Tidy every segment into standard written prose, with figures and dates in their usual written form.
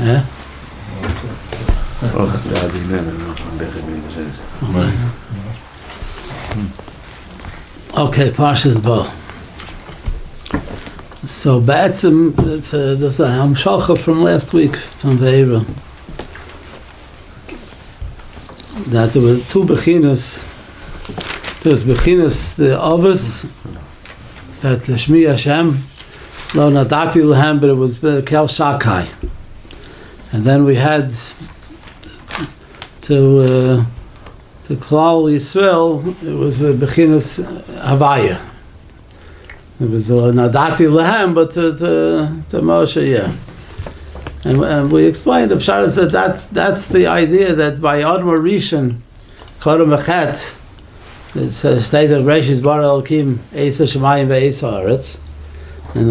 Okay, Parshas Bo. So, Ba'etzim, there's a Hamshalcha from last week from Ve'era, that there were two Bechinas. There was Bechinas, the Avos, that the Shmi Hashem, Lo Nadati Lahem, but it was Kel Shakai. And then we had to Klal Yisrael, it was Bechinas Havaya. It was the Nadati Lahem, but to Moshe, yeah. And we explained the Pshar is that's the idea that by Adam Rishon, Kodem Echet, it's a state of Reishis Bar Elokim, Eisa Shemayim ve'Eisa Haaretz. And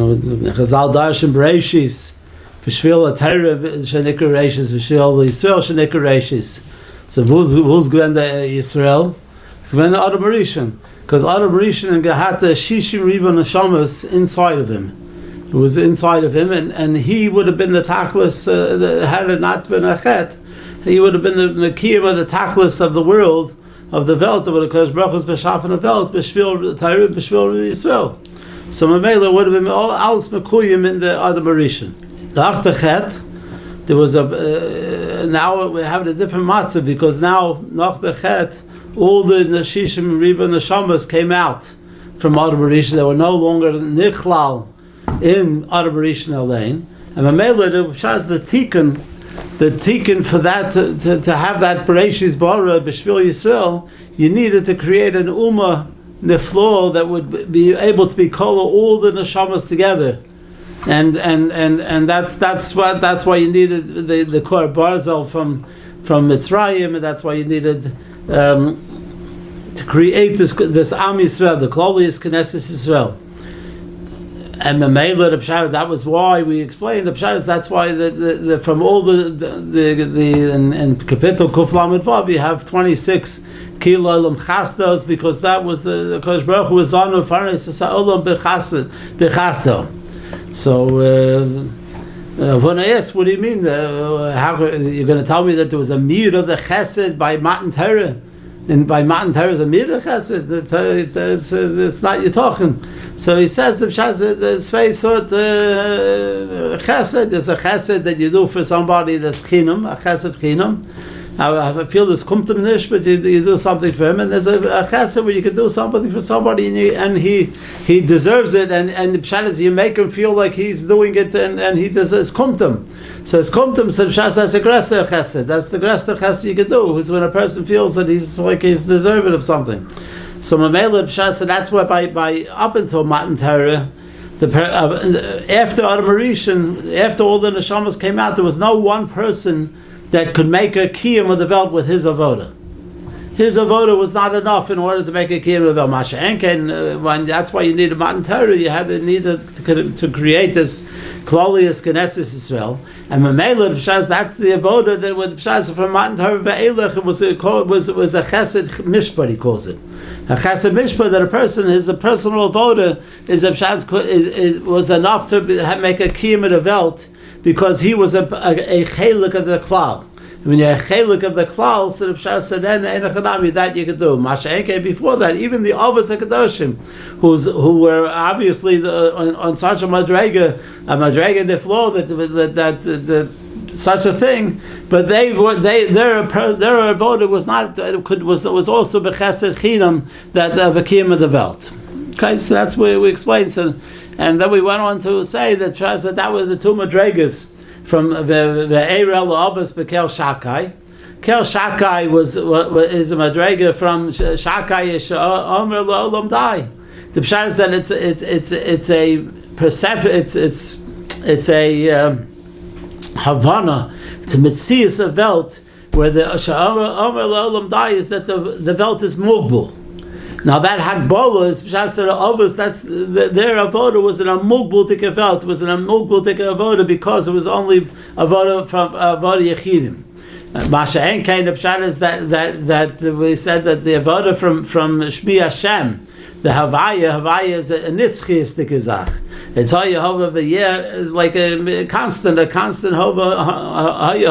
Chazal Darshan Bereishis, B'shvil HaTorah Shenikra Reishis, B'shvil Yisrael Shenikra Reishis. So who's going to Yisrael? It's going to Adam Rishon. Because Adam Rishon and had the Shishim Riba Neshamas inside of him. It was inside of him, and he would have been the Tachlis, had it not been a Chet, he would have been the Mekiyim of the Tachlis of the world, of the Welt, of the Kodesh Baruch Hu's B'shafen of Welt, B'shvil Torah, B'shvil Yisrael. So Mamela would have been all Als Mekuyim in the Adam Rishon. Nach the Chet, there was now we're having a different matzah, because now, nach the Chet, all the Nashishim Riba Neshamas came out from Adam Rishon. They were no longer Nichlal in Adam Rishon Elaine. And Mamela, the tikkun for that, to have that Bereishis Bara, B'shvil Yisrael, you needed to create an Ummah Niflo that would be able to be kol all the Neshamas together. And that's why you needed the Kor Barzel from Mitzrayim, and that's why you needed to create this Am Yisrael, the Klolius Knesset Yisrael. And Mamela, the Pshar, that was why we explained the Pshar. That's why the from all the in Kapitel Kuf Lamed Vav you have 26 Kilolam Chasdos, because that was the Kodesh Baruch Hu was on the Farnes Sa'olam Bechasdo. So when I asked, what do you mean? How you're going to tell me that there was a mir of the Chesed by Matan Torah? And by Matan Torah is a mir of Chesed. It's not you talking. So he says the Tzvei sort Chesed. There's a Chesed that you do for somebody that's Chinam, a Chesed Chinam. I feel this kumtum nish, but you do something for him, and there's a chesed where you can do something for somebody, and he deserves it, and the pshat is you make him feel like he's doing it, and he does his kumtum. So his kumtum, so pshat, that's a grester chesed. That's the grester chesed you can do. Is when a person feels that he's like he's deserving of something. So Mamela pshat, so that's why by up until Matan Torah, after Adam Rishon, after all the neshamas came out, there was no one person that could make a kiyum of the Welt with his avoda. His avoda was not enough in order to make a kiyum of the Welt. Masha Enken, that's why you need a Matan Torah. You had to need to create this Klolius Knesset Yisrael. And Mamela Pshaz, that's the avoda that would Pshaz from Matan Torah ve'elech. It was a Chesed Mishpat, he calls it. A Chesed Mishpat, that a person, his personal avoda is a Pshaz was enough to make a kiyum of the Welt, because he was a chelik of the klal. When you're a chelik of the klal, so the Pshar said, that you could do. Masha before that, even the Avos HaKadoshim, who were obviously on such a madrega niflo, that such a thing, but their avoda was also bechesed chinam, that vakim of the Welt. Okay, so that's where we explained. So, and then we went on to say that that was the two madregas from the Eirel Avos Bekel Shakai. Kel Shakai is a madrega from Shakai Omer L'Olam Dai. The pshat is that it's a perception. It's a Havana. It's a mitzias of Welt, where the Omer L'Olam Dai is that the Welt is mugbul. Now that Hagbala is Pshasar Avos, that's their avoda was an amugbul tikavelt, was an amugbul tikavoda, because it was only avoda from avoda yechidim. Masha Enkain, the Pshat is that we said that the avoda from Shmi Hashem, the Havaya is a nitzchiistic zach. It's Haya Hava V'yeh, like a constant Haya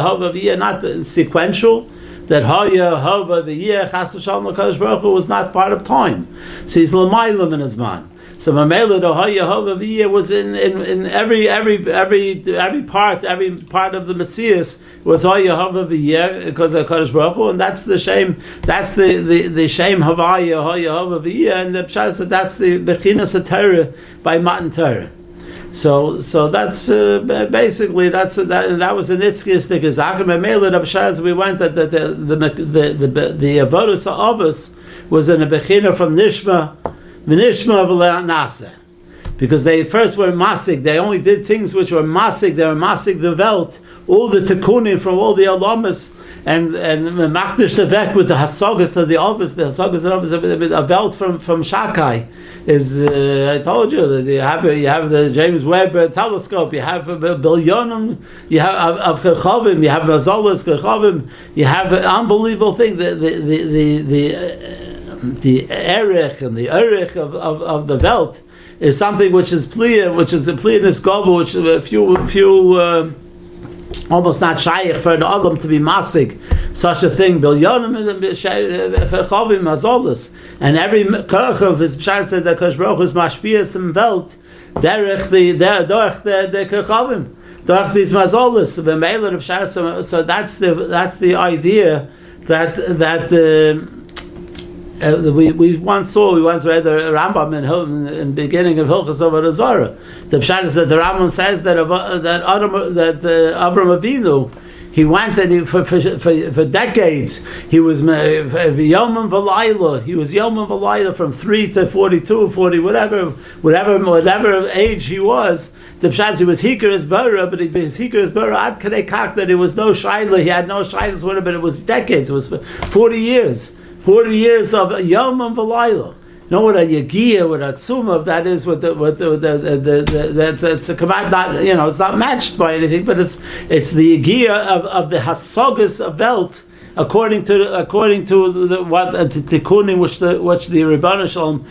Hava V'yeh, not sequential. That Haya Hava V'yeh Chas v'Shalom HaKadosh Baruch Hu was not part of time. So he's l'maylam in his man. So Mamela the Haya Hava V'yeh was in every part of the Metzius was Haya Hava V'yeh because of HaKadosh Baruch Hu, and that's the shame. That's the shame Havaya Haya Hava V'yeh, and the Pshas that's the Bechinas HaTorah by Matan Torah. So that's basically that was an itzkistik izachim. And Mamela the Pshas we went that the avodas ha'avos was in a bechina from Nishma. Because they first were masig, they only did things which were masig. They were masig the Welt, all the tikkunim from all the alamas, and makdish the vek with the hasagas of the office. The hasagas of the office, a Welt from Shakai is. I told you that you have the James Webb telescope. You have billionim. You have of kechavim. You have mazalas kechavim. You have an unbelievable thing. The erech and the erech of the Welt is something which is pliya, which is a pliyanus gova, which a few almost not shaykh for an adam to be masig such a thing. Bilyonim and chavim mazolas, and every kerch of his b'shar said that Kosh Baruch Hu is mashpiyas in Welt derech the kerchavim derech these mazolas. So that's the idea that. We once read the Rambam in the beginning of Hilchos Avodah Zarah. The Pshat is that the Rambam says that Avram Avinu, he went and for decades he was Yomim V'Layla. He was Yomim V'Layla from 3 to 42, 40, whatever age he was. The Pshat, he was Hikar as Bara, but he was Hikar as Bara ad kadei kach that it was no Shaila. He had no Shailas with him, but it was decades. It was 40 years. 40 years of Yom and V'Layla. You know what a Yagiya, what a Tzuma of that is, that's a command, not, it's not matched by anything, but it's the Yagiya of the Hasogas of Welt, according to the Tikkunim which the Rebbeinu Shalom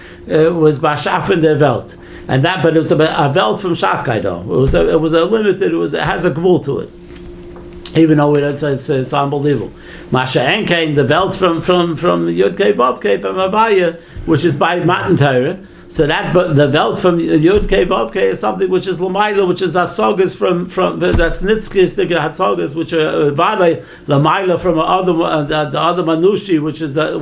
was Bashaf in the Welt. And that, but it was a Welt from Shakai though. It was a limited, it has a gvul to it. Even though it's unbelievable. Masha Enkein, the Welt from Yud Kei Vav Kei from Havaya, which is by Matan Torah. So that the Welt from Yud Kei Vav Kei is something which is Lamaila, which is Hasogas from that's Nitzkis the Hasogas, which are Vada Lamaila from the other Manushi, which is a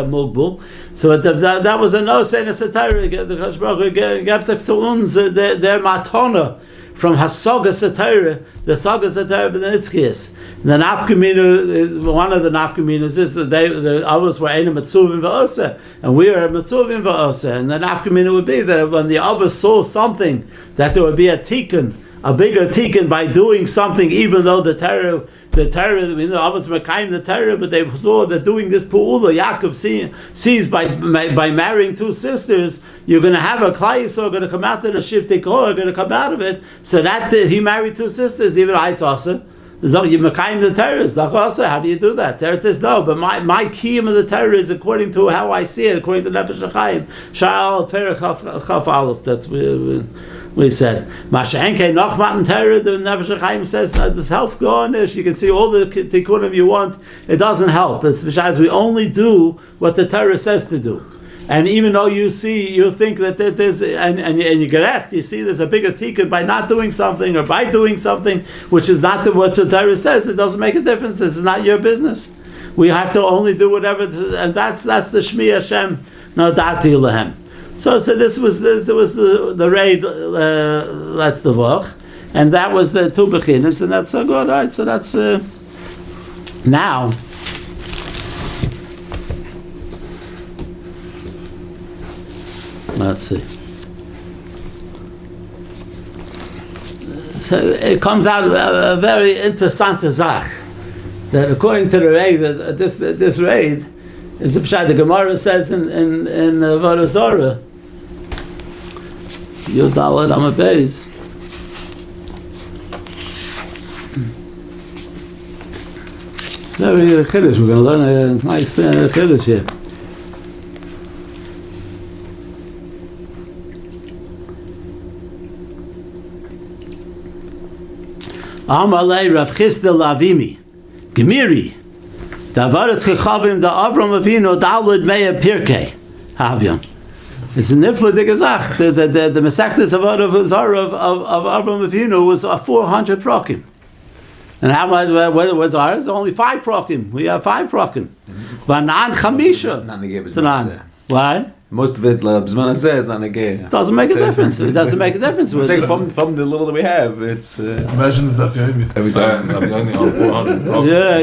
Mugbul. So that was a no saying a satire. The Kosh Baruch Hu Gabsek to uns their Matona. From Hasogas Satira, the Sagas Satira of the Nitzchias. The Nafkamina is one of the Nafkaminas is the others were Eina Matzuvim Va'osa, and we are Matzuvim Va'osa. And the Nafkamina would be that when the others saw something, that there would be a tikkun, a bigger tikkun by doing something, even though the Torah, the others were kind the Torah, but they saw that doing this pu'ula, Yaakov sees by marrying two sisters, you're going to have a klai yisrael going to come out of the shiftei kor, going to come out of it. So that he married two sisters, even Eitz Asa. So you mekayim the Torah is like also. How do you do that? Torah says no, but my kiyum of the Torah is according to how I see it, according to Nefesh HaChaim. Sha'al Perek Chaf Aleph. That's we said. Masha'enke noch Matan Torah. The Nefesh HaChaim says no, does help go on this? You can see all the tikkunim you want. It doesn't help. It's because we only do what the Torah says to do. And even though you think that there's, and you gerecht, you see there's a bigger tikkun by not doing something or by doing something which is not what the Torah says. It doesn't make a difference. This is not your business. We have to only do whatever, and that's the Shmi Hashem no dati lehem. So this was the raid. That's the vach, and that was the two bechinas, and that's so good. All right, so that's now. Let's see. So it comes out a very interesting zach that according to the raid, that this raid is the pshat the Gemara says in Avodah Zarah. Yud Daled Amud Beis. Very chiddush. We're going to learn a nice chiddush here. Amalei Rav Chisda Lavimi, Gemiri, Davaris Chechavim da Avram Avinu Dalud Meya Pirkei Havyon. It's a nifla digazach. The Masechtas of Avram Avinu was 400 prokim. And how much was ours? Only 5 prokim. We have 5 prokim. Vanan Chamisha. What? Most of it, doesn't make a difference. It doesn't make a difference. From the little that we have, it's. Imagine the Daf every time. Yomi on 400. Yeah.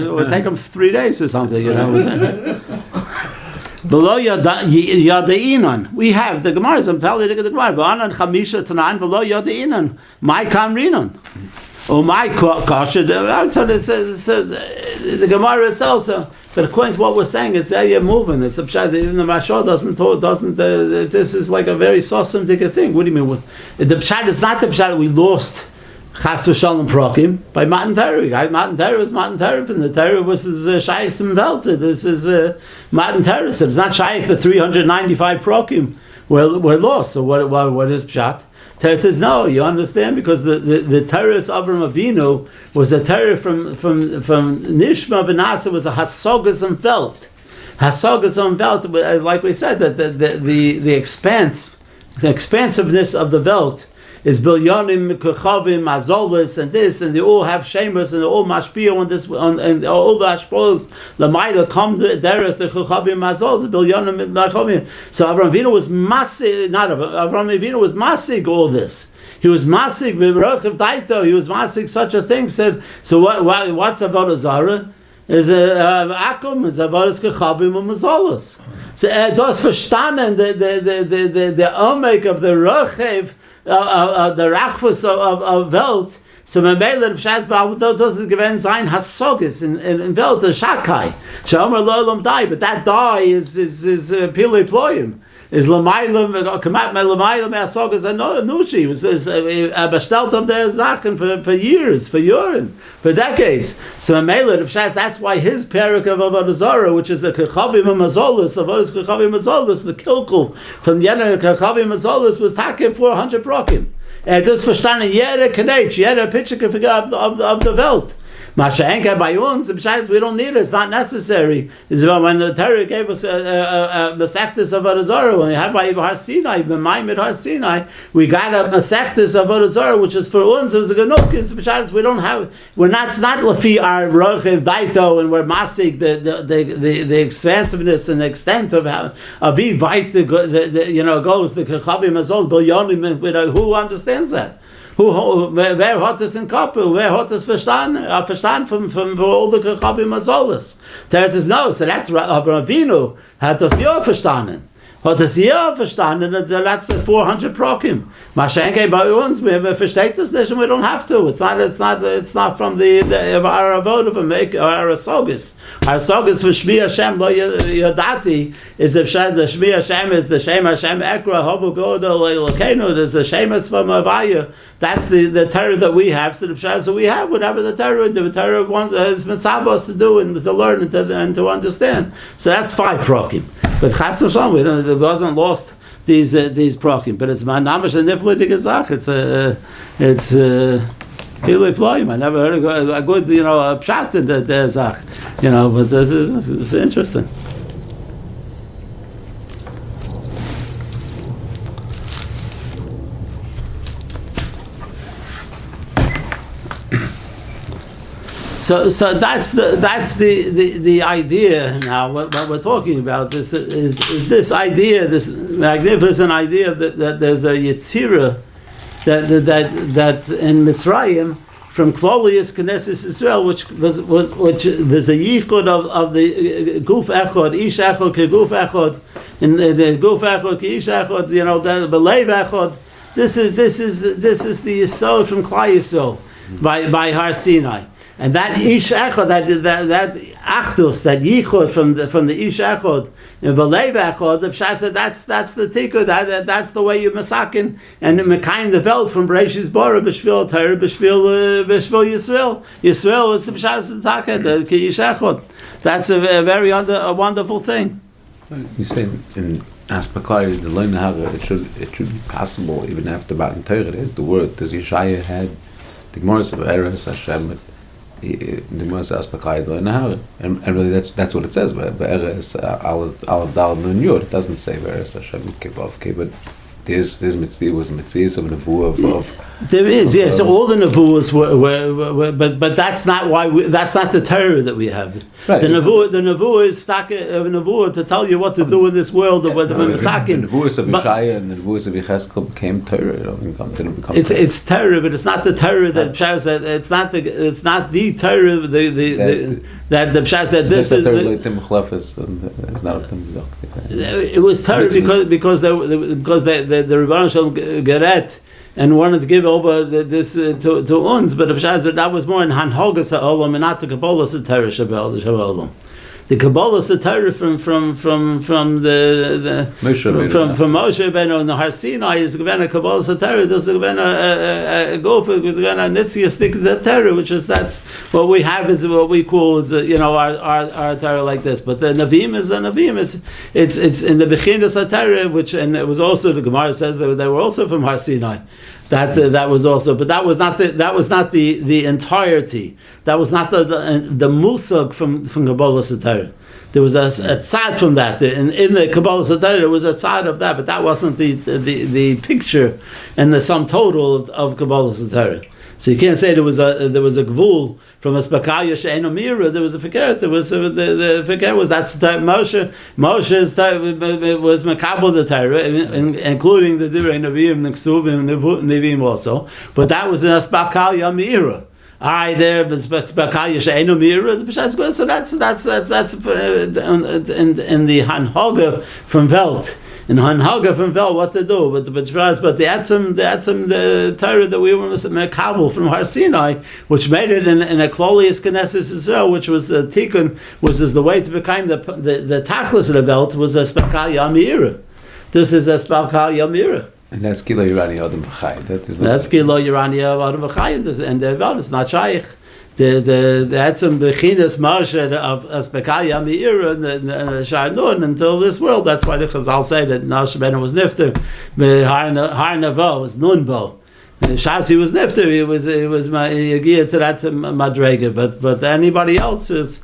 It would take them 3 days or something, Below Yadainan, we have the Gemara. I'm telling you the Gemara. Vanan Chamisha Tanan below Yadainan. My Kamrinan. Oh my Kasha. The Gemara itself. But according to what we're saying, it's you're moving. It's a pshat. Even the Mashal doesn't. This is like a very sosamdika thing. What do you mean? The pshat is not the pshat that we lost Chas v'Shalom Prokim by Matan Torah. Matan Torah is Matan Torah, and the Torah was Shaykh Simvelt. This is Matan Torah. So it's not Shaykh. The 395 Prokim were lost. So what is pshat? Torah says no. You understand, because the Torah of Avram Avinu was a Torah from Nishma V'Nasa, was a Hasogas and Velt. Hasogas and Velt, like we said, that the expansiveness of the Velt is bilyonim, kechavim, azolis, and this, and they all have shemus, and they all mashpia on this, and all the ashpols, lamaila come to derech the kechavim azol, the bilyonim kechavim. So Avram Avinu was masig, Avram Avinu was masig all this. He was masig v'rochiv daito. He was masig such a thing. Said so. What's about a zara? Is akum is avodas kechavim and mazolos. So das verstanden the omek of the rochiv. The rachvus of Welt, so Memele Pshas Baal does given sein Hasogis in Welt the Shakai. Shomer Lolam die, but that die is Pili Ployim. Is Lamaylam Kamat Lamaylam Hasogis and Nushi was bestelt of their Zachen for years, for urine, for decades. So Memele Pshas, that's why his parak of Avodah which is the Kechavim Mazolis, Avodas Kechavim Mazolis, the Kilkul from Yena Kechavim Mazolis was taken 400 prokim. And this verstanden jeder Knetch, jeder Pitcher of the Welt. Mashenka by uns, we don't need it. It's not necessary. It's about when the Torah gave us a Masechtas of Avodah Zarah. When we have by Har Sinai, B'Maimed Har Sinai, we got a Masechtas of Avodah Zarah, which is for uns. It was a Ganuk. We don't have. We're not. It's not Lafi our Rochiv Daito, and we're Masik the expansiveness and extent of how Aviv Vait goes the Kechavim Azol Bilyonim. Who understands that? Wer hat es in Koppel? Wer hat es verstanden from all the Kechavim Azolis? There says no, so that's Avram Avinu hat das ja verstanden. Hat es ja verstanden, that's the 400 Prokim. Mashenke bei uns, wir versteht das nicht, and we don't have to. It's not from the our avodah from our Asogis. Our Asogis for Shmi Hashem lo yadati is the Shmi Hashem is the Shem Hashem Ekra Hovu Godel Elokeinu. There's the Shemus from Avaya. That's the Torah that we have. So the Pshah, so we have whatever the Torah wants is mitzvah to do and to learn and to understand. So that's 5 Prokim. But Chas v'Shalom, it wasn't lost these prokim. But it's manamash and niflidik gezach. It's pilei ployim. I never heard a good a pshat in the zach. But it's interesting. So that's the idea now. What we're talking about is this idea, this magnificent idea that there's a Yetzirah that in Mitzrayim from Klolius Knesset Israel, which there's a yichud of the guf echod, ish echod ke guf echod, and the guf echod ke ish echod, the belev echod. This is the yisod from Klal Yisrael by Har Sinai. And that ish echod, that achdus, that yichud from the ish echod and v'leiv echod, the Pshah said that's the tikkun, that's the way you masakin and mekayim the veld from Bereishis bara b'shvil Torah b'shvil Yisrael. Yisrael is the Pshah taka the ish echod. That's a very wonderful thing. You say in Aspaklai the learn how it should be possible even after Matan Torah. There's the word. Does Yeshaya had the Gemara says Eres Hashem. The Gemara says Aspakayid Lo Nahar, and really that's what it says. But Eres Aleph Dal Nun Yud. It doesn't say Eres Hashem Kivavke, but there's mitzvahs of nevuah of there is, yes. So all the nevuahs were but that's not why that's not the Torah that we have. Right, the nevuah is a nevuah to tell you what to do in this world. The nevuahs of Yeshaya and the nevuahs of Yecheskel became Torah. Didn't become it's Torah, but it's not the Torah that Pshaz said. It's not the Torah that the Pshaz said. This is it's not up to it was Torah because the Rebbeinu Shalom Geret and wanted to give over this to uns, but that was more in Hanhogas Ha'olam and not the Kabbalah Torah Shabbat. The Kabbalah Torah from the Moshe Rabbeinu and the Har Sinai is given a Kabbalah Torah. There's given a gofer, there's given a nitzia stick to the Torah, which is that's what we have is what we call is our Torah like this. But the Navim is a Navim. It's in the Bechinas Torah, which and it was also the Gemara says that they were also from Har Sinai. That was also, but that was not the entirety. That was not the musag from Kabbalah Torah. There was a tzad from that in the Kabbalah Torah. There was a tzad of that, but that wasn't the picture and the sum total of Kabbalah Torah. So you can't say there was a gvul from a spakaya she'eno mira. There was a fikir. There was the fikir was that's the type Moshe's type was makabel the Torah, including the divrei neviim, neksuvim, nevim also. But that was in a spakaya mira. There, but spakaya she'eno mira. So that's in the hanhoga from Welt. In Hanhaga from Vel, what to do, but the Torah that we were Mekabel from Har Sinai, which made it in a Klolius Knesset Israel, which was the Tikkun, was the way to become the Tachlis of the Welt was a Spakal Yamira. This is a Spakal Yamira. And that's Kilo Yerani Adam B'chai. That's Kilo Yerani Adam B'chai, and the Welt is not Shaykh. The had some bechinas marsha of Aspekaya Meira and Sharnun until this world. That's why the Chazal say that Nash Ben was nifter. Har Navo was Nunbo. Shasi was nifter. He was Yagia to that Madrega. But anybody else is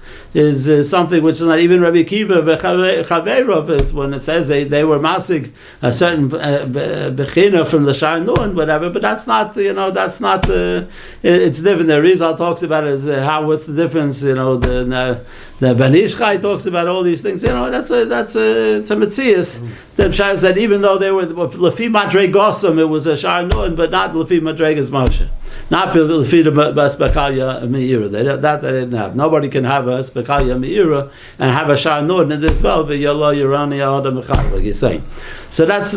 something which is not even Rabbi Kiva Chaverov is when it says they were masig a certain bechina from the Sharnun, whatever. But that's not it's different. The Rizal talks about it what's the difference. The Ben Ishchai talks about all these things. It's a metzias. The Pshar said even though they were lefi madregosam, it was a Sharnun, but not lefi madregas Moshe. Not lefi the Spakaya Meira. That they didn't have. Nobody can have a Spakaya Meira and have a Sharnun in this well. But Yalla Yerani Adam Echad, like you're saying. So that's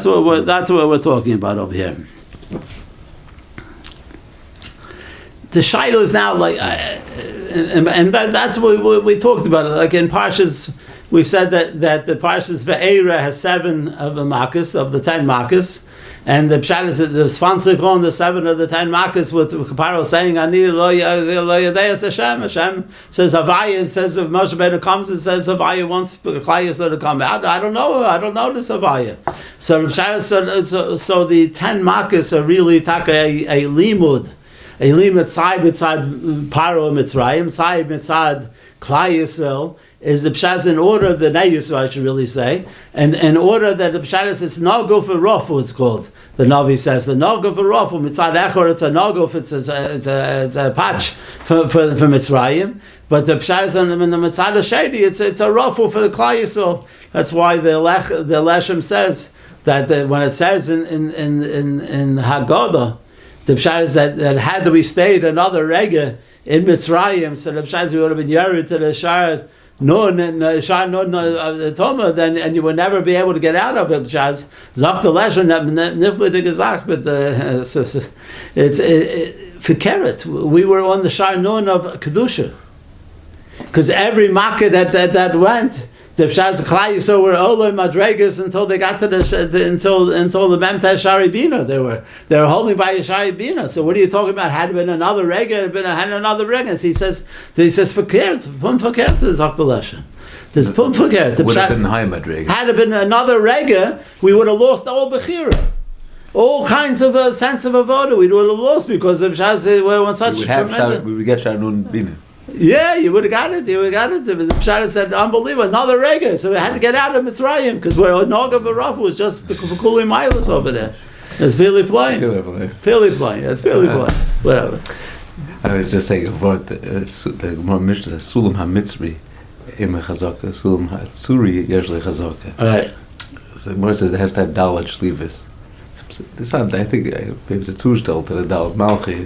what we're talking about over here. The Shaila is now like, and that's what we talked about. Like in Parshas, we said that the Parshas Ve'era has 7 of the Makkos, of the 10 Makkos, and the Pshat is the Svansik on the 7 of the 10 Makkos with Paro saying, Ani lo yadeis Hashem. Hashem says Havaya. It says if Moshe Rabbeinu comes, it says Havaya wants Chayas to come out. I don't know this Havaya. So the 10 Makkos are really a limud. A limud side mitzad Paro Mitzrayim, side mitzad Klai Yisrael is the Pshaz in order the Bnei Yisrael, I should really say, and in order that the Pshaz is Nago for Rafu, it's called. The Navi says the Nago for Rafu mitzad Echor. It's a Nago. It's a patch for Mitzrayim. But the Pshaz on the mitzad Shady, it's a Rafu for the Klai Yisrael. That's why the Leshem says that when it says in Haggadah. The pshat is that had we stayed another rega in Mitzrayim, so the pshat is we would have been yared to the Shar Nun and Shar Nun Toma, then and you would never be able to get out of it. Pshat Zak the Leshen that Nifli the Gezach, but it's for Keret. We were on the Shar Nun of Kedusha because every makkah that went. The Pshaz Klai Yisrael were Oloi Madregas until they got to until the Memta Shari Bina. They were holding by a Shari Bina. So what are you talking about? Had been another rega, had another rega. So he says Fakert, Pum Fakert is Zak the Leshen. There's Pum Fakert. Would have been high Madrega. Had it been another rega, we would have lost all Bechira. all kinds of sense of avoda. We would have lost because the Pshas were on such tremendous. We would get Shanun Bina. Yeah, you would have got it. The Pshas said, unbelievable, another rega. So we had to get out of Mitzrayim because where Noga Barafu was just the Kuli Milas over there. That's Pili flying. Pili flying. That's Pili flying. Whatever. I was just saying about the Gemara Mishnah Sulam HaMitzri in the Chazaka, Sulam HaTzuri Yeshli Chazaka. Right. So the Gemara says they have to have Dalat Shlivis. This I think maybe it's a Zustand to the Dalat Malchi.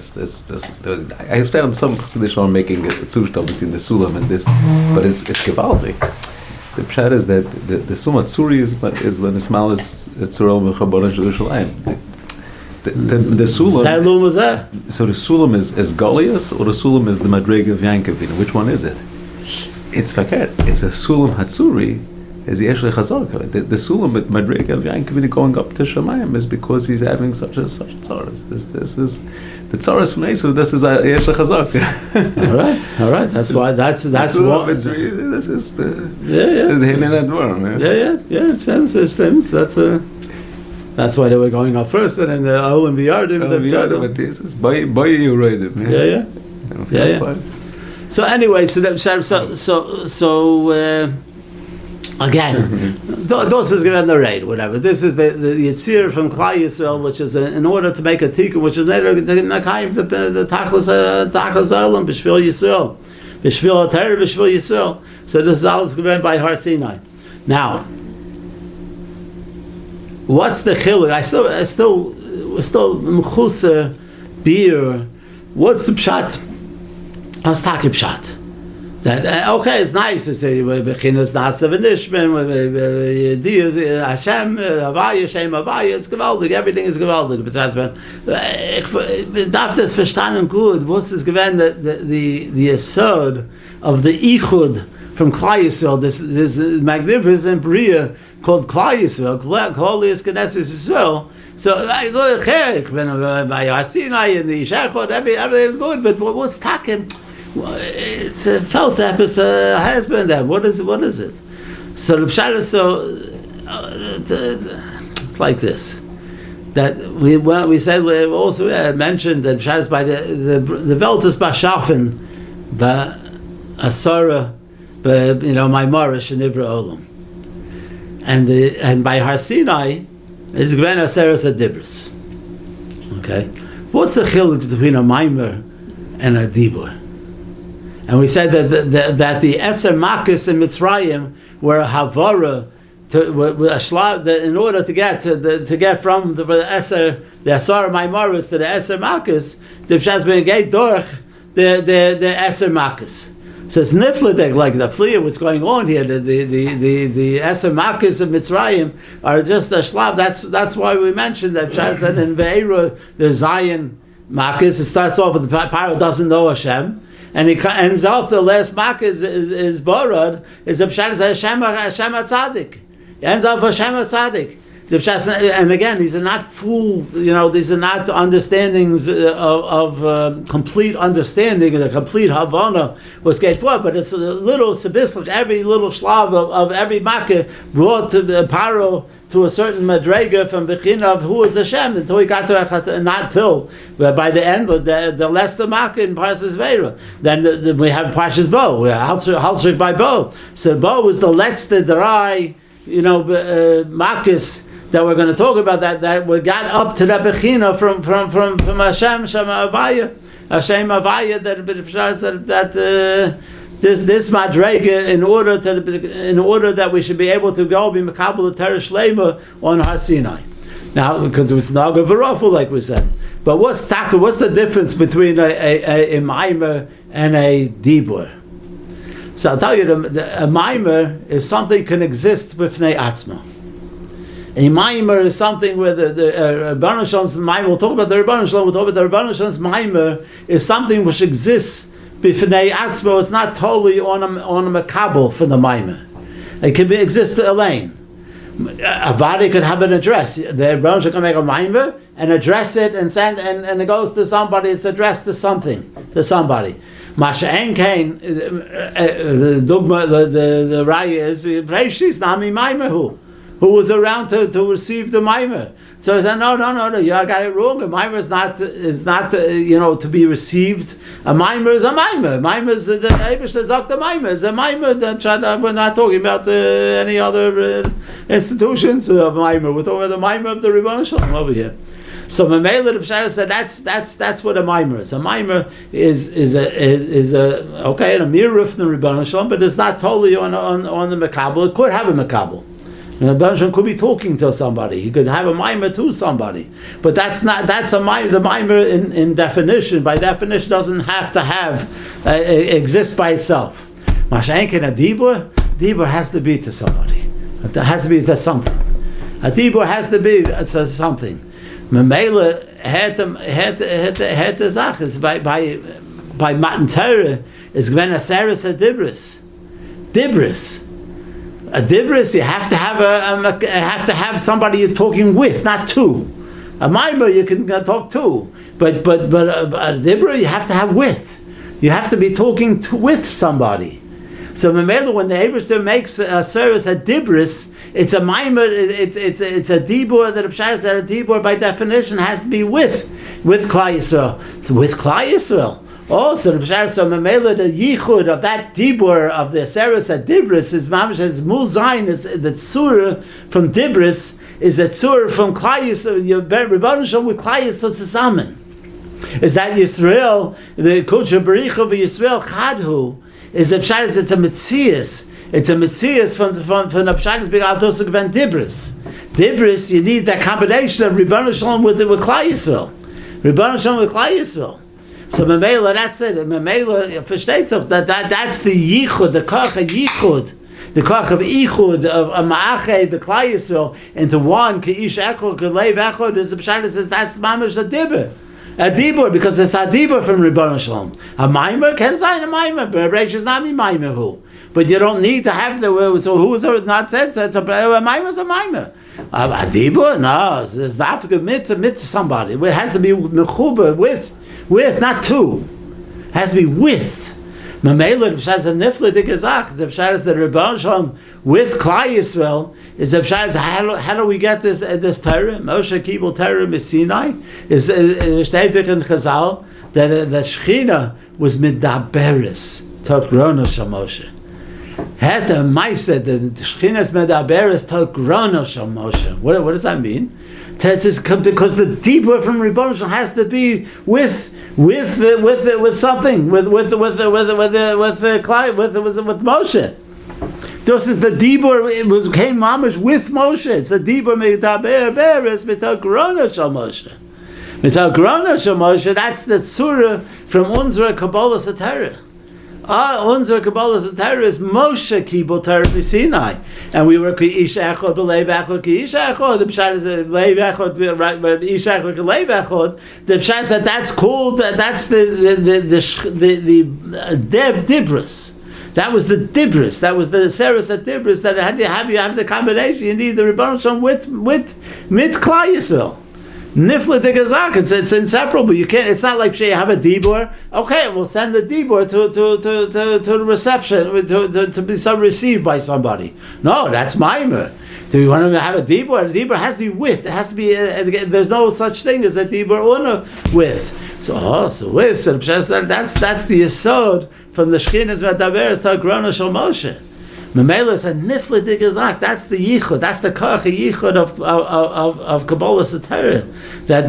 I found some Chassidish are making a Zustand between the Sulam and this, but it's Gevaldi. The pshat is that the Sulam HaTzuri is the Nismal is Tzurel Mechaboran Yerushalayim. The Sulam. So the Sulam is Goliath or the Sulam is the Madrega of Yankovina? Which one is it? It's fakir. It's a Sulam Hatzuri. Is the Yeshli Chazaka. The Sulam at Madrega of Yankovina going up to Shemayim is because he's having such tzaras. This is the tzaras from Esav. This is a Yeshli Chazaka. All right. That's why. That's what. This is the. Yeah. It stems. That's why they were going up first, and then the Olim V'Yardim. This is by you read it. Yeah. So anyway, again, those is given the raid, whatever. This is the Yitzir from Klal Yisrael, which is in order to make a tikkun, which is later the Tachlis Olam B'Shvil Yisrael, B'Shvil HaTorah B'Shvil Yisrael. So this is all given by Har Sinai. Now, what's the chiluk? I still mchusa beer. What's the pshat? What's taki pshat? That okay, it's nice to say bechinas nasav and nishman, Hashem Havaya, Shem Havaya. It's gewaldig. Everything is gewaldig. Besides, darf das verstanden gut. Was ist gewesen the asod of the ichud from Klal Yisrael? This magnificent bria called Klal Yisrael, Klal Yisrael. So I go ich bin by Sinai and the Shechot, everything good, but what's taken? It's a felt up, it's a husband. What is it? So the pshat is it's like this. That we said we also mentioned that pshat is by the Veltus Bashafen, the Asara, my Marish and Ivra Olam, and by Har Sinai is Gven Aseres Adibris. Okay, what's the chiluk between a Maimer and a Dibur? And we said that the Eser Makis in Mitzrayim were a Havara in order to get from the Eser Maimaris to the Eser Makis, the Pshas Ben Geit Dorch the Eser Makis. So it's nifledek, like the plea what's going on here. The Eser Makis of Mitzrayim are just a shlav. That's why we mentioned that Pshas and in Ve'era the Zion Makis. It starts off with the Paro doesn't know Hashem. And it ends off the last mark is borrowed is a pshat Hashem Tzaddik. It ends off Hashem Tzaddik. And again, these are not full. These are not understandings of complete understanding. The complete havana was get for, but it's a little sabislik. Every little shlav of every makkah brought to the paro to a certain madrega from beginning of who is Hashem until he got to not till, but by the end of the less the makkah in Parshas Veira. Then we have Parshas Bo. We have Halchik by Bo. So Bo was the letzte dry, makkahs that we're going to talk about that we got up to that bechina from Hashem Havaya that this madrega in order that we should be able to go be mekabel Torah Shlema on Har Sinai. Now, because it was Naga V'Raful, like we said. But what's the difference between a maimer and a dibur? So I'll tell you, a maimer is something can exist b'fnei atzma. A maimer is something where the Rebbeinu Shalom's maimer, we'll talk about the Rebbeinu Shalom, Rebbeinu Shalom's maimer is something which exists b'fnei atzma. It's not totally on a makabel for the maimer. It can exist alone. A vadi could have an address. The Rebbeinu Shalom can make a maimer and address it and send, and it goes to somebody, it's addressed to somebody. Masha Enkain, the raya is Reishis Nami Maimehu. who was around to receive the Maimer. So I said, no, I got it wrong. A Maimer is not to be received. A Maimer is a Maimer. Maimer is the Eibush Zok the Maimer. Is a Maimer. We're not talking about any other institutions of Maimer. We're talking about the Maimer of the Rebbeinu Shalom over here. So Mamela the Pshara said that's what a Maimer is. A Maimer is a okay, a mirror from the Rebbeinu Shalom, but it's not totally on the Makabel. It could have a Makabel. The Rebbeinu Shalom could be talking to somebody. He could have a Maimer to somebody, but that's a Maimer. The Maimer in definition, by definition, doesn't have to exist by itself. Mashenkin a Dibur has to be to somebody. It has to be to something. A Dibur has to be to something. Memela had the Zachas by Matan Torah is Gven Aseres a Dibris. A Dibris, you have to have somebody you're talking with, not to. A Maimer you can talk to, but a Dibra you have to have with. You have to be talking with somebody. So Memela, when the Eibishter makes a service a Dibris, it's a Maimer, it's a Dibur that Pshara said a Dibur by definition has to be with Klal Yisrael. So with Klal Yisrael. Also, the Pshara, so Memela, the Yichud of that Dibur of the service a Dibris is Mamash as Muzayin, is the Tzura from Dibris is a Tzura from Klal Yisrael, Rebbeinu Shalom with Klal Yisrael zusammen. Is that Yisrael, the Kudsha Baricha of Yisrael Chadhu, is a Pshara, it's a Metzias. It's a Metzias from the Pshara's big Avtos Gven Dibris. Dibris, you need that combination of Rebbeinu Shalom with Klal Yisrael. Rebbeinu Shalom with Klal Yisrael. So Memela, that's it. Memela, versteht sich, that's the Yichud, the Koch of Yichud, the Koch of Yichud of Ma'achei, the Klal Yisrael, into one, K'ish Echod, K'leiv Echod, as the Pshara says, that's Mamash a Dibur. A Dibur, because it's a Dibur from Rebbeinu Shalom. A Maimer can sign a Maimer, but Reish is not me Maimer who. But you don't need to have so who is not said? It's a Maimer is a Maimer. A Dibur? No, it's not to commit to somebody. It has to be mechuber with, not to. It has to be with. Mamela, the Pshara is a nifla de gezach. The Pshara is the Rebbeinu Shalom with Klal Yisrael. Is the Pshara is how do we get this Torah? Moshe Kibul Torah Sinai is steht in Chazal that Shechina was midaberes Tokrano Shel Moshe. Had the Ma'aseh the Shechina's midaberes Tokrano Shel Moshe. What does that mean? Because the Dibur from Rebbeinu Shalom has to be with something with Moshe. Just as the Dibur came mamish with Moshe. It's the Dibur medaberes mitagrona shel Moshe. Mitagrona shel Moshe. That's the surah from Unzra Kabbalah Satarah. Unzra Kabbalah Satarah is Moshe Kibul Torah Sinai, and we were K'ish Echod B'Leiv Echod K'ish Echod. The Pshat is Leiv Echod, right? Ish Echod K'Leiv Echod. The Pshat said that's called that's the Dibris. That was the Dibris. That was the Seres at Dibris. That had you have the combination. You need the Rebbeinu Shalom with Klal Yisrael. Nifla de Gazak. It's inseparable. You can't. It's not like you have a Dibur. Okay, we'll send the Dibur to the reception to be received by somebody. No, that's Maimer. Do we want to have a Dibur? A Dibur has to be with. It has to be. There's no such thing as a Dibur una with. So with. So that's the Yesod from the Shechina's Medaberes Tokrano Shel Moshe. Memela is a nifla de gezak. That's the yichud. That's the koach yichud of Kabbalah Satarah. That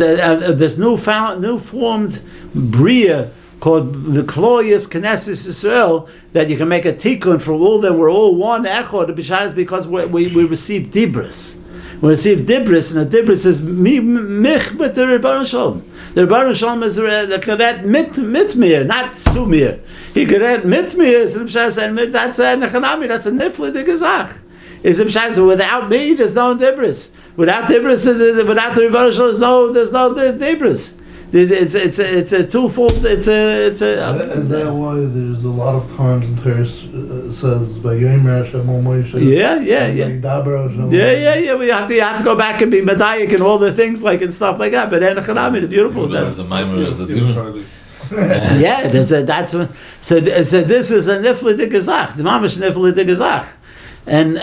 this new formed bria called the Kloyas Knesset Yisrael, that you can make a tikkun for all them. We're all one echod. Because we receive dibris. We receive dibris, and the dibris is mich with the Rebbeinu Shalom. The Rebbeinu Shalom is the karet mitmir, not sumir. He karet mitmir. So the Pshara said that's a nechanami. That's a nifla de gezach. Is the Pshara said without me there's no dibris. Without dibris, without the Rebbeinu Shalom there's no dibris. It's a twofold. Is that why there's a lot of times in Torah says Vayomer Hashem Moshe? Yeah. We have to go back and be medayik and all the things like and stuff like that. But Enochanami, the beautiful. That's the Maimer is the yeah, that's so. This is a nifla de gezach. The mamash nifla de gezach, and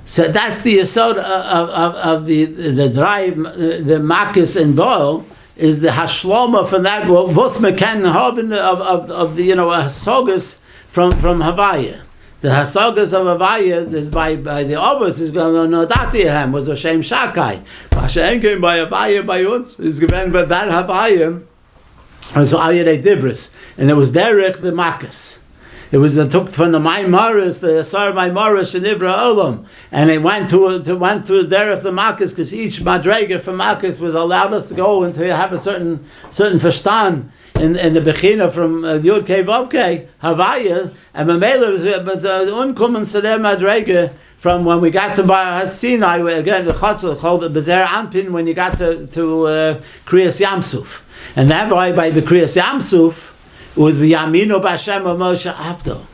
So that's the yesod of the drive, the makis and boil, is the hashloma from that vos meken haben of the hasagas from Havaya. The hasagas of Havaya is by the Abbas is going to Nodatiahem was a Shem Shakai. Mashen came by Havaya by uns is given by that Havaya was Ayadei Dibris, and it was derech the makas. It was took from the Maimaris, the Asar Maimaris and Ibra Olam, and it went to derech the makas because each madrega from makas was allowed us to go and to have a certain verstand in the Bechina from Yud Kei Vav Kei Havaya, and Mamela was uncommon Sadeh madrega from when we got to Sinai again the Chatzul called the Bezer Anpin when you got to Kriyas Yamsuf, and that by Kriyas Yamsuf. It was v'yamino b'Hashem of Moshe Avdo.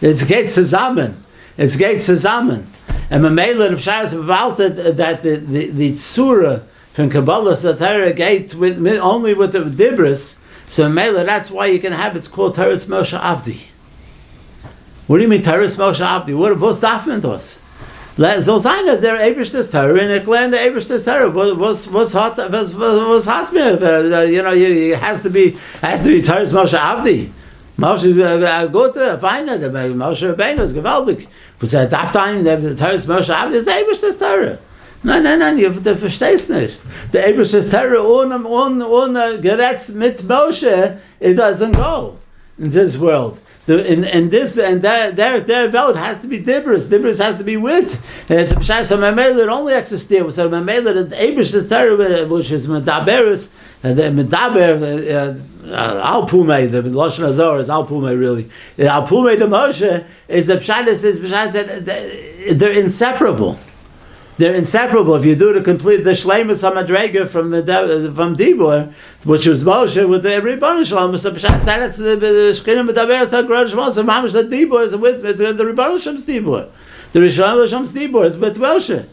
It's Gates Hazaman. It's Gates Hazaman. And Mamela the Psharas about that the Tzura from Kabbalah Satara gate only with the Dibris. So Mamela, that's why you can have it's called Teres Moshe Avdi. What do you mean Teres Moshe Avdi? What's dafmentos? So seine der Ebershtes Torah in Eklan the Ebershtes Torah was hot mir. It has to be Teres Moshe Avdi. Moshe is gut, feiner, der Moshe Rabbeinu ist gewaltig. Was darf einen der Teres Moshe Avdi ist der Ebershtes Torah. Nein, du verstehst nicht. Der Ebershtes Torah ohne Geretz mit Moshe, it doesn't go in this world. Their vote has to be Dibris. Dibris has to be wit. And it's a Pshai, so Mamela it only existed. So Mamela the Eibish's Torah, which is Medaberis, the Medaber, Al-Pumei, the Lashon Hazor is Al-Pumei really. Al-Pumei to Moshe is a Pshai that they're inseparable. They're inseparable. If you do the Shleimus HaMadrega from Dibur, which was Moshe with the Ribbon Shalom, so that's the Shechina Medaberes HaGrod Shmos, and Mamish the Dibur is with the Ribbon Shem's Dibur. The Rishon Hashem's Dibur is with Moshe.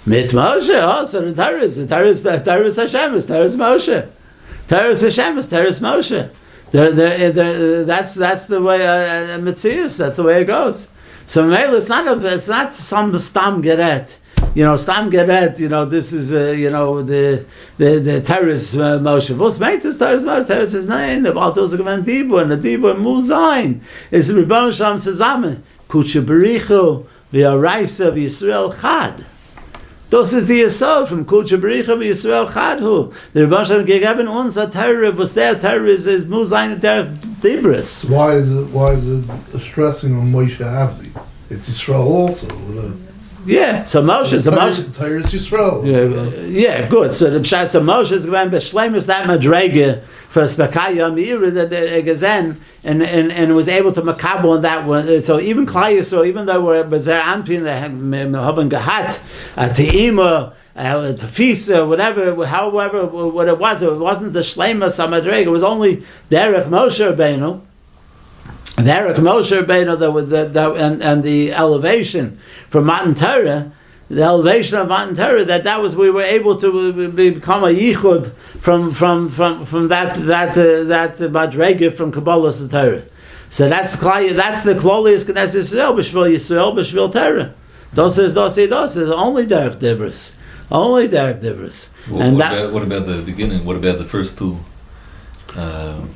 Mit Moshe, so the Torah is Hashem, is Torah is Moshe. Torah is Hashem, is Torah is Moshe. That's the way Metzius, that's the way it goes. So it's not some Stam Geret. Stam Geret, this is, the terrorist Moshe. What's made this terrorist Moshe? Terrorist is nine, the Baltos are given Dibur, and the Dibur Muzayin. It's the Ribbon Shalom Sezamen. Kutshe Berichu, V'Araisa, V'Yisrael Chad. Das ist die Yisrael from Kutshe Berichu, V'Yisrael Chad Hu. The Ribbon Shalom gegeben uns a terror, was their terrorist is Muzayin, der Dibris. Why is it stressing on Moshe Avdi? It's Yisrael also. Yeah, so Moshe is Teres Yisrael. Yeah, good. So the Pshai, so Moshe is going to Shleimus that Madrega for Spakaya Meira that Gazen and was able to makabel on that one. So even Klai Yisrael, even though we're Bezer Anpin, they haben Gehat, Te'ima, Tefisa, however, what it wasn't the Shleimus HaMadrega. It was only Derech Moshe Rabbeinu. Derek Moshe Rabbeinu and the elevation from Matan Torah, the elevation of Matan Torah, that was we were able to become a yichud from that madrega from Kabbalah to Torah. So that's the klolius Knesset Yisrael b'shvil Torah. Dos is only Derek Dibris, What about the beginning? What about the first two?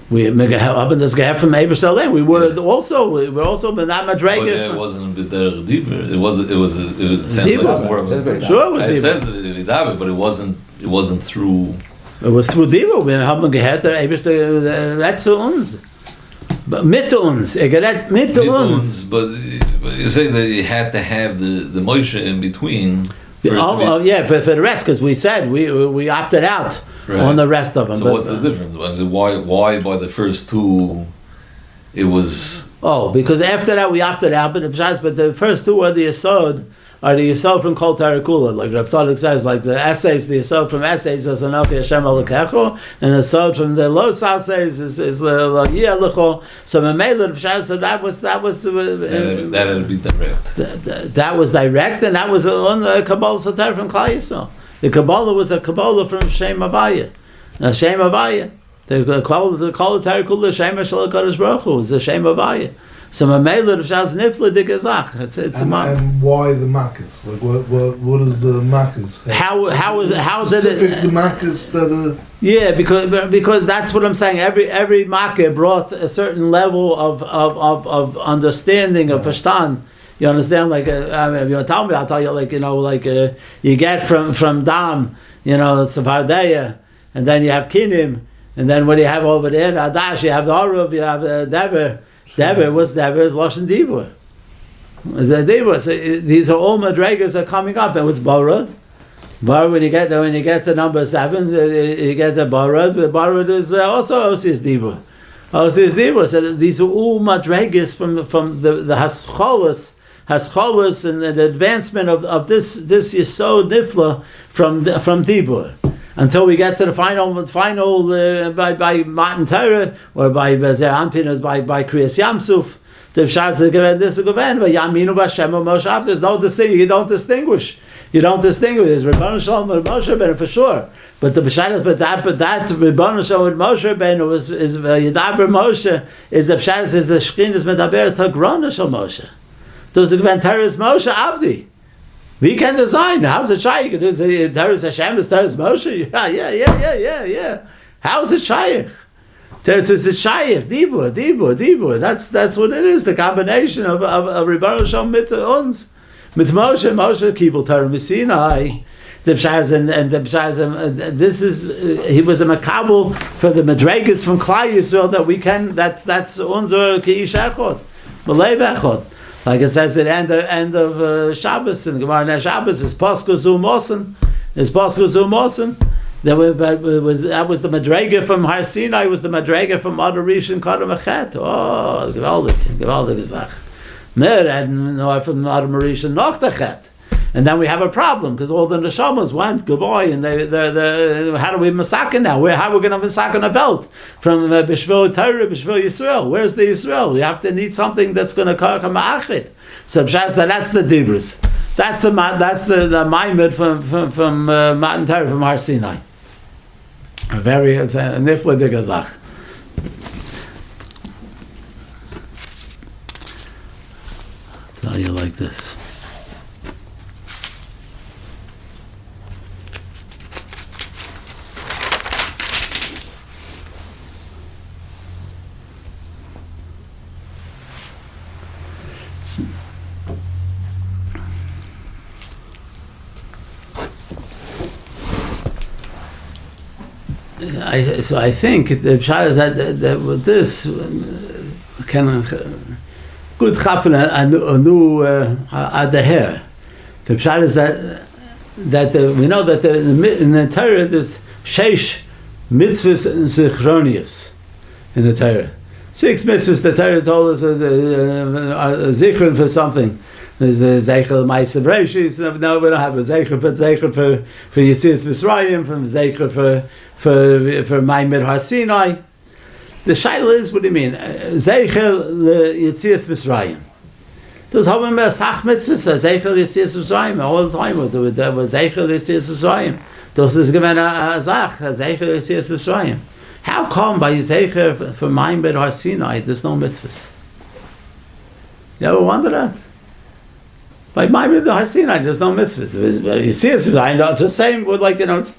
We haben das gehabt from Eberstadt. We were also but not Madrega. It wasn't der Dibur. It was more of a. Sure, it was It says Dibur, but it wasn't through. It was through Dibur. We haben gehört der Eberstadt. That's zu uns. But mit uns, mit uns. But you say that you had to have the Moshe in between. For the rest, because we said we opted out. Right. On the rest of them. So what's the difference? Why by the first two it was... because after that we opted out, but the first two are the Yesod from Kol Tarakula, like Reb Tzadok says, like the essays, the Yesod from essays is Anochi Hashem Elokecho, and the Yesod from the Los essays is L'Yeh Lecho. So Mamela, so that was that would be direct. That was direct, and that was on the Kabbalah Soter from Klal Yisrael. The Kabbalah was a Kabbalah from Shem Havaya. The Kol Tarakula Shem Shel HaKadosh Baruch Hu was the Shem Havaya. So Mamela Rishaz Nifla de Gazach. It's and why the Makkahs? Like what is the Makkahs? How did Specific it? The Makkahs that are. Yeah, because that's what I'm saying. Every Makkah brought a certain level of understanding of Verstand. You understand? Like I mean, if you tell me, I'll tell you. Like you get from Dam, it's a Vardeya, and then you have Kinim, and then what do you have over there? Adash, you have the Aruv, you have Dever. What's Dever? Is Lashon Dibur. So these are all madrigas are coming up, and what's Barad? Barad, when you get to number 7, you get the Barad. The Barad is also Osius Dibur. Osius Dibur. So these are all madrigas from the Hascholas and the advancement of this Yesod Nifla from Dibur. Until we get to the final by Matan Torah or by Zer Anpin or by Kriyas Yamsuf. The Pshas this is Goven, but Yaminu B'Hashem Moshe. There's no distinction. You don't distinguish. There's Rebbeinu Shalom and Moshe Rabbeinu for sure. But the Pshat, but that Rebbeinu Shalom and Moshe Rabbeinu is Yidaber Moshe is the Pshat is the Shechin is Medaber Tagrona Shal Moshe. Those are Goven Teres Moshe Avdi. We can design. How's it shaykh? It is Teres Hashem is Teres Moshe. Yeah. How's it shaykh? Teres is shaykh. Dibur. That's what it is. The combination of Rebbeinu Shalom mit uns, mit Moshe Kibul Torah Misinai. The Pshaz and the Pshaz. This is he was a makabel for the madregas from Klal Yisrael that we can. That's unser keish echod, b'leiv echod. Like it says at the end of Shabbos, and Gemara Shabbos is Pascha Zu Mosen. That was the Madrega from Har Sinai, was the Madrega from Adar Rishon Kadam Achet. Oh, gewaldige Zach. Mer hadn't know from Adar Rishon noch Achet. And then we have a problem because all the neshamas went goodbye, and they how do we massacre now? How are we going to massacre a belt from Bishvil Torah, Bishvil Yisrael? Where's the Yisrael? We have to need something that's going to cause a ma'achid. So that's the dibros. That's the maimed from Matan Torah from Har Sinai. It's a nifla de gazach. I'll tell you like this. I think the pshat is that with this can good happen a new adaher. The pshat is that we know that in the Torah there's sheish mitzvahs and zichronius in the Torah. 6 mitzvahs the Torah told us zichron for something. There's a zeichel ma'aser breshis. No, we don't have a zeichel, but zeichel for Yetzias Mitzrayim, from zeichel for Maimed Har Sinai. The shaila is, what do you mean? Zeichel Yetzias Mitzrayim. Those haben wir sach mitzvahs, zeichel Yetzias Mitzrayim all the time. There was zeichel Yetzias Mitzrayim. Das ist gemein a sach, zeichel Yetzias Mitzrayim. How come by zeichel for Maimed Har Sinai there's no mitzvahs? You ever wonder that? By Maimed Har Sinai, there's no mitzvahs. You see, it's the same. It's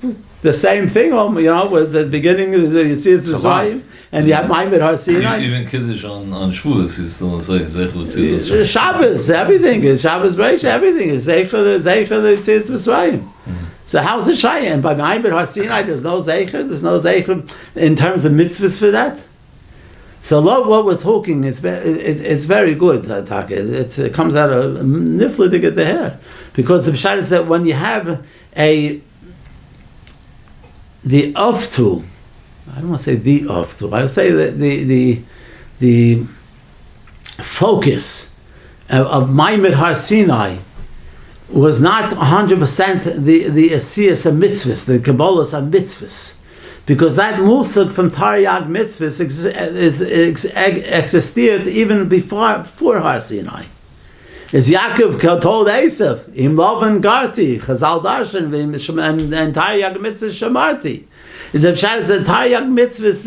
the same thing. With the beginning, you see, it's the and you have Maimed Har Sinai. Even Kiddush on Shavuos is still saying Zeichel Shabbos, everything is Shabbos Breish. Everything is Zeichel Yetzias Mitzrayim. So how's it Shayim? And by Maimed Har Sinai, there's no Zeichel in terms of mitzvahs for that. So what we're talking, it's very good, Taka. It comes out of nifla to get the hair, because the pshat is that when you have the aftu, I don't want to say the aftu, I would say that the focus of Maimed Har Sinai was not 100% the asiyas of mitzvahs, the kabbalas of mitzvahs. Because that musag from Taryag mitzvahs existed even before Har Sinai. As Yaakov told Esav, Im Lovan Garti, Chazal Darshan, and Taryag mitzvahs Shamarti. Is that the Taryag mitzvahs,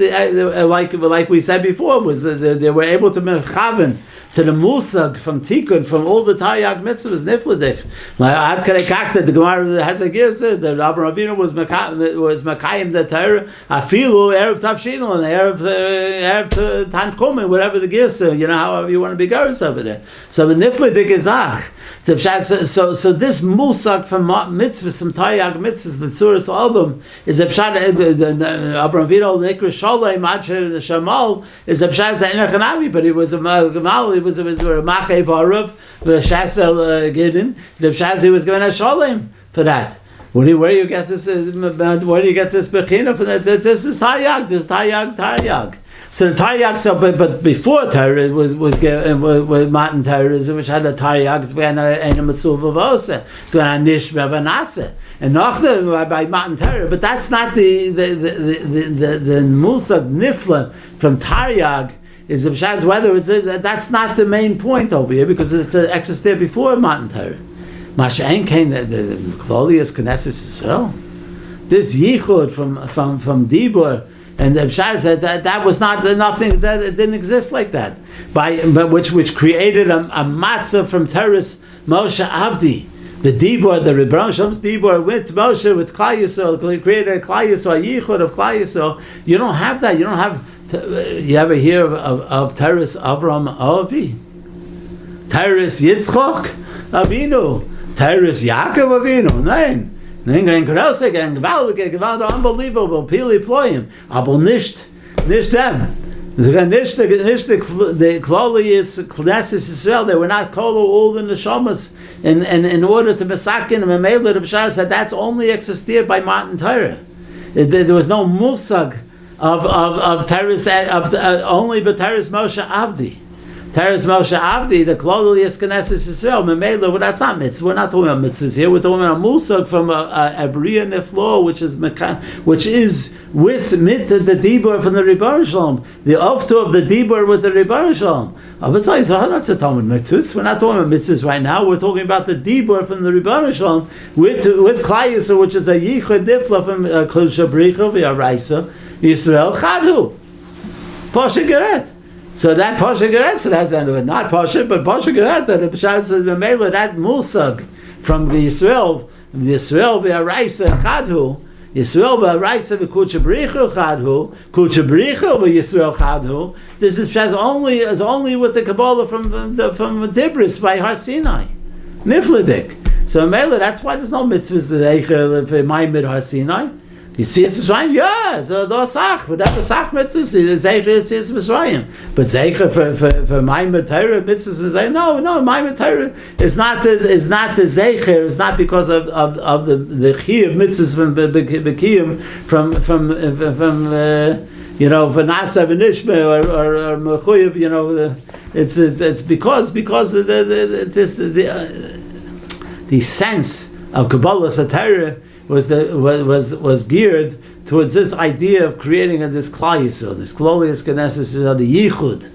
like we said before, was they were able to mechaven to the musag from tikkun, from all the Taryag mitzvahs nifladik. Ad kare kakta, the Gemara has a girsa that Avraham Avinu was makayim the Torah afilu erev tavshinu and erev tanchumin, whatever the girsa, however you want to be girsa over there. So the nifladik is ach. So this musag from mitzvahs, from Taryag mitzvahs, the tzuras Adam is a pshat. Avraham Avinu nekra shalom the shamal is a pshat enachanavi, but he was a gemal. He was a machev arav v'shasel gidin. The pshat he was given a shalom for that. Where do you get this? Where do you get this bechina for that? This is Taryag. This is Taryag. So the Taryag, but before Torah it was Matan Torah, which had a Taryag, it's when a Matzuv of Osa, it's when a Nish Bevanase, and Nachda by Matan Torah. But that's not the Musag Nifla from Taryag. Is the Pshat's whether it's that's not the main point over here because it's an existed before Matan Torah. Masha'en came the Klolius Knesset Yisrael. This Yichud from Dibur. And the Pshat said that was not nothing, that it didn't exist like that. But which created a matzah from Teres Moshe Avdi. The Dibur, the Rebbeinu Shalom's Dibur with Moshe, with Klal Yisrael, created a Klal Yisrael, a Yichud of Klal Yisrael. You don't have that. You don't have, you ever hear of Teres Avram Avi? Teres Yitzchok Avinu? Teres Yaakov Avinu? Nein. Unbelievable, Pili Ployim, aber nicht them. Nicht the Klolius Knesset Yisrael. They were not all the neshamas in order to mesakin and memela. The Pshat said that's only existed by Matan Torah. There was no musag of Teres only but Teres Moshe Avdi. Teres Moshe Avdi, the Klolius Knesset Yisrael, Memela, well, that's not mitzvah. We're not talking about mitzvahs here. We're talking about musag from a bria neflo, which is with the dibur from the Rebbeinu Shalom, the ofto of the dibur with the Rebbeinu Shalom. Besides, we're not talking about mitzvahs. We're not talking about mitzvahs right now. We're talking about the dibur from the Rebbeinu Shalom with Klal Yisrael, which is a yichud nifla from Kol Shabricha v'Araisa Yisrael Chadu Pasha Geret. So that Pasha Geret, so that's the end of it. Not Pasha, but Pasha Geret, that the Pshat says, Memela, that Musag from Yisrael v'Araisa Chadhu, Yisrael v'Araisa v'Kuchabrichu Chadhu, Kuchabrichu v'Yisrael Chadhu. This is Pshat only with the Kabbalah from Dibris by Har Sinai. Nifladik. So Memela, that's why there's no mitzvahs for Ma'amid Har Sinai. You see it's Mitzrayim? Yeah, so that's Sach. Whatever Sach mitzvahs, Zeicher it's Mitzrayim. But Zeicher for Ma'amid Torah mitzvahs Mitzrayim. No, Ma'amid Torah is not the Zeicher. It's not because of the Chiyuv mitzvahs from Bekiyim from Vanasa v'Nishma or Mechuyev. It's because of the sense of Kabbalah Satira was geared towards this idea of creating this Klal Yisrael, this Klolius Knesset Yisrael, the Yichud.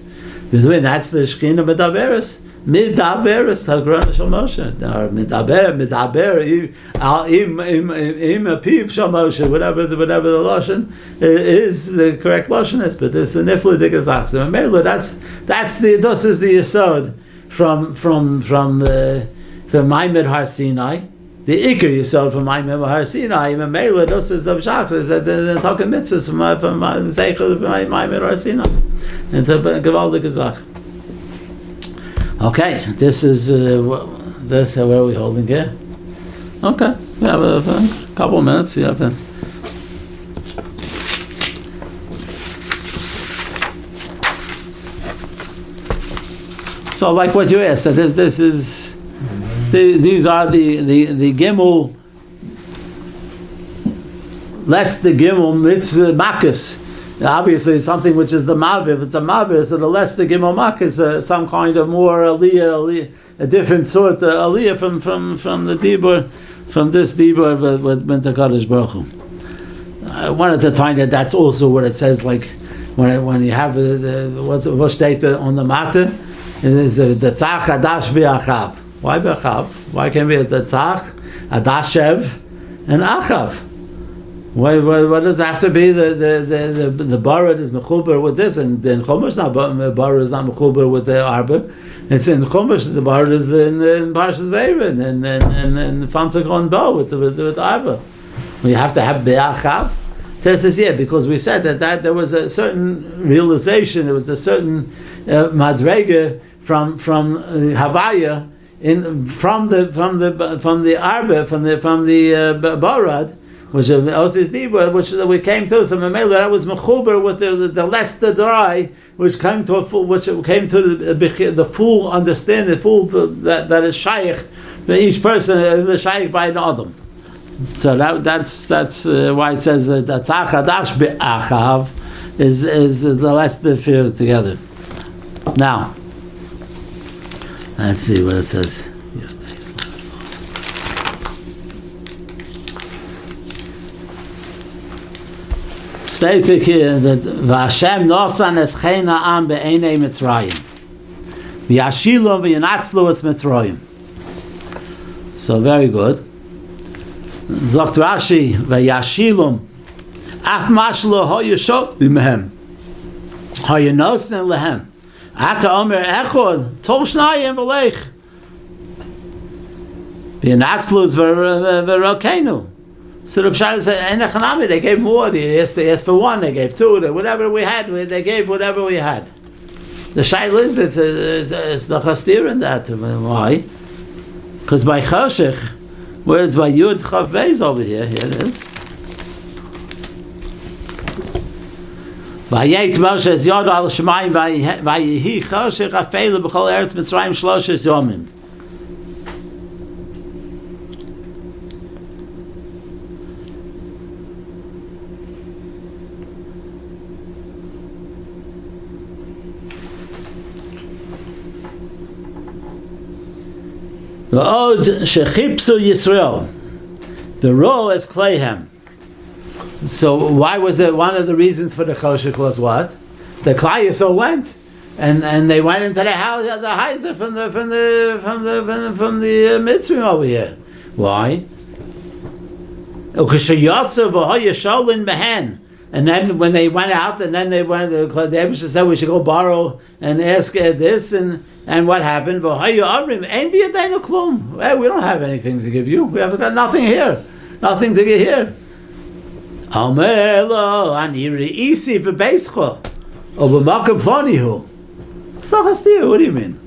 That's the Shechina Medaberes. Tagrana Shal Moshe. Or Medaber, Im Apiv Shal Moshe, whatever the Lashon is, the correct Lashon is, but it's the Nifla Digazach. So this is the Yisod from Ma'amid Har Sinai. The Iker Yisod from Ma'amid Har Sinai, Memela, this is the Pshat, is that the Talking Mitzvahs from Zeichel Ma'amid Har Sinai. It's a Gevaldik Zach. Okay, this is where are we holding here? Okay, we have a couple of minutes. You have so, like what you asked, so this is. These are the Gimel. That's the Gimel mitzvah makas. Obviously, it's something which is the maviv. It's a maviv, so the less the Gimel makas, some kind of more aliyah, a different sort of aliyah from the dibur, from this dibur with B'nai Baruch Hu. I wanted to find that that's also what it says. Like when you have what's stated on the matter, it is the tzach hadash bi'achav. Why Bechav? Why can't we have the Tzach, Adashev, and Achav? What does it have to be? The Barad is mechuber with this, and then Chumash Barad is not mechuber with the Arba. It's in Chumash. The Barad is in Parshas Vayrin and Fanzakon Bo with the Arba. We have to have Be'achav. Tess says, yeah, because we said that there was a certain realization, there was a certain madrega from Havaya from the Arba, from the Barad, which which we came to. So that was mechuber with the less the dry, which came to the full understanding, the full that is shaykh, each person is shaykh by an adam. So that's why it says that Tzachadash be'achav is the less the fear together. Now, let's see what it says. Stated here that Vashem nosan es chena am be'enei Mitzrayim, v'yashilo v'yanatzlo es Mitzrayim. So very good. Zogt Rashi v'yashilum af mashlo hoyeshot limehem hoyenosne lehem ata omer echod tol shnayim v'leich v'yanatzlo es v'rokenu. So the Pshat said, they gave more. They asked for one, they gave two, whatever we had, they gave whatever we had. The Shaila is, it's the chastir in that. Why? Because by Choshech, whereas by Yud Chav Beis over here, here it is. Vayet Moshe es Yod al Shemayim vayihi Choshech afeilu b'chol Eretz Mitzrayim 3 yomim. V'od shechipsu Yisrael, the row is Kleihem. So why was it? One of the reasons for the choshech was what? The Klai Yisrael went, and they went into the house, the Heiser from the Mitzvah over here. Why? And then when they went out, and then they went, the Eibusha said we should go borrow and ask this, and what happened? Hey, we don't have anything to give you. We have got nothing here. Nothing to get here. What do you mean?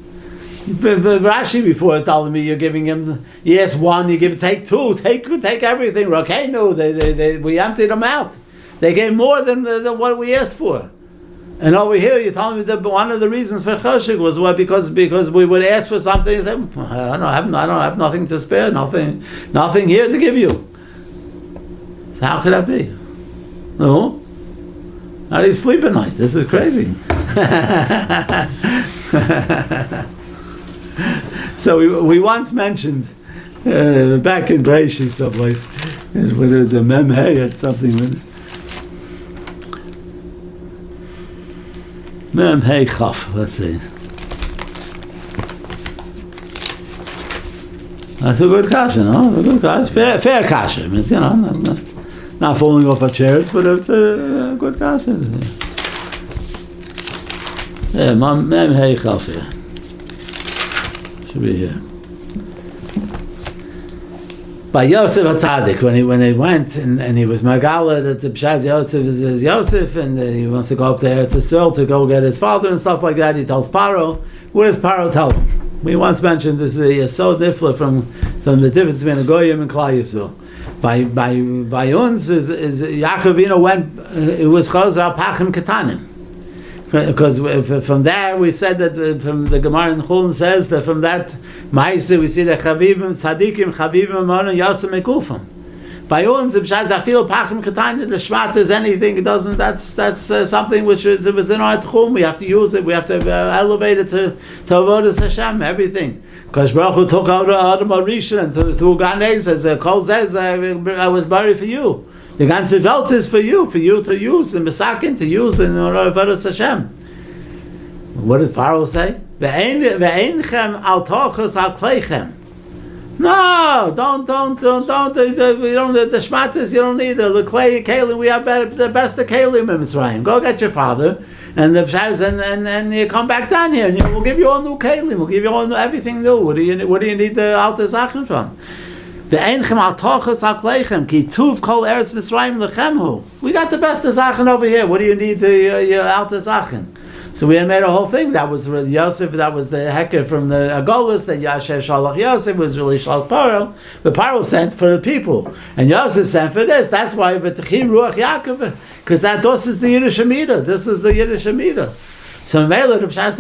Rashi before is telling me you're giving him, yes, one, you take two, take everything. Rakenu, we emptied them out. They gave more than what we asked for. And over here, you're telling me that one of the reasons for choshech was what? Because we would ask for something and say, I don't have nothing to spare, nothing here to give you. So how could that be? No. How do you sleep at night? This is crazy. So we once mentioned back in Breishis someplace, when it was a memhei or something with Mem Hey Chaf, let's see. That's a good kasha, no? A good kasha. Fair kasha. I mean, not falling off our chairs, but it's a good kasha. Yeah, Mem Hey Chaf, yeah. Should be here. By Yosef HaTzadik, when he went and he was Magala, that the Pshaz Yosef is Yosef, and he wants to go up to Eretz Yisrael to go get his father and stuff like that, he tells Paro. What does Paro tell him? We once mentioned this is so nifla from the difference between a Goyim and Klal Yisrael. By uns is Yaakov went, it was Chazar Pachim Ketanim. Because from there we said that from the Gemara in Chulin says that from that Ma'aseh we see that Chavivim Tzadikim Chavivim Amon Yasem Ekufam. By uns B'shaz Afil Pachim Ketanim the Shmat is anything. It doesn't. That's something which is within our Tchum. We have to use it. We have to elevate it to Avodas Hashem. Everything. Because Baruch Hu took out Adam Rishon and to Gan Eden says Kol says I was buried for you. The ganze Welt is for you to use, the Mesakin to use in Avodas Hashem. What does Paro say? Ve'einchem al tochos al kleichem. No, don't. We don't. The shmatas you don't need the clay kalim. We have the best of kalim in Mitzrayim. Go get your father, and the pshatas, and you come back down here, and we'll give you all new kalim. We'll give you all new, everything new. What do you need the alter zaken from? The einchem al tochas al kleichem ki tuv kol eretz Mitzrayim lechemhu. We got the best of zaken over here. What do you need your alter zaken? So we had made a whole thing. That was Yosef. That was the hecker from the Agolis. That Yasher Shalach Yosef was really Shalach Paro. But Paro sent for the people, and Yosef sent for this. That's why V'techi Ruach Yaakov, because this is the Yiddish Amida. This is the Yiddish Amida. So Mela the Pshat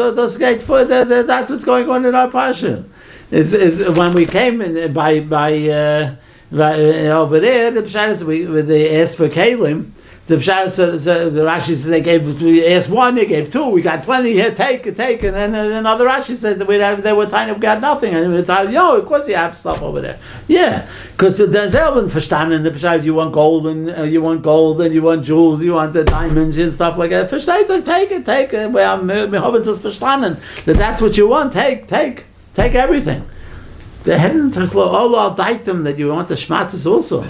that's what's going on in our parsha. Is when we came in by over there, the Pshat is they asked for Kalim. The Pshat, the Rashi says we asked one, they gave two. We got plenty here. Take, and then another Rashi said that they were trying to got nothing, and we thought, of course you have stuff over there. Yeah, because there's Elben verstanden. The Pshat, you want gold, and you want jewels, you want the diamonds and stuff like that. Versteht like take it. We haben das verstanden. That's what you want. Take everything. The head to all daitem that you want the shmatas also.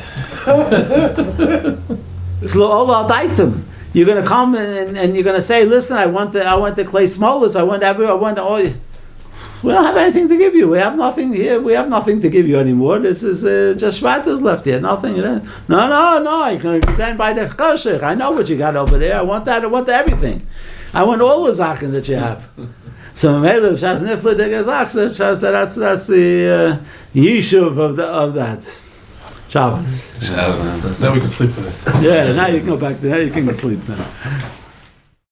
You're going to come and you're going to say, listen, I want the clay smolers. I want all. We don't have anything to give you. We have nothing here. We have nothing to give you anymore. This is just shmatas left here. Nothing. No. I can stand by the choshech. I know what you got over there. I want that. I want everything. I want all the zaken that you have. So maybe that's the yishuv of that. Shabbos. Now we can sleep today. Yeah, now you can go back. Now you can go sleep now.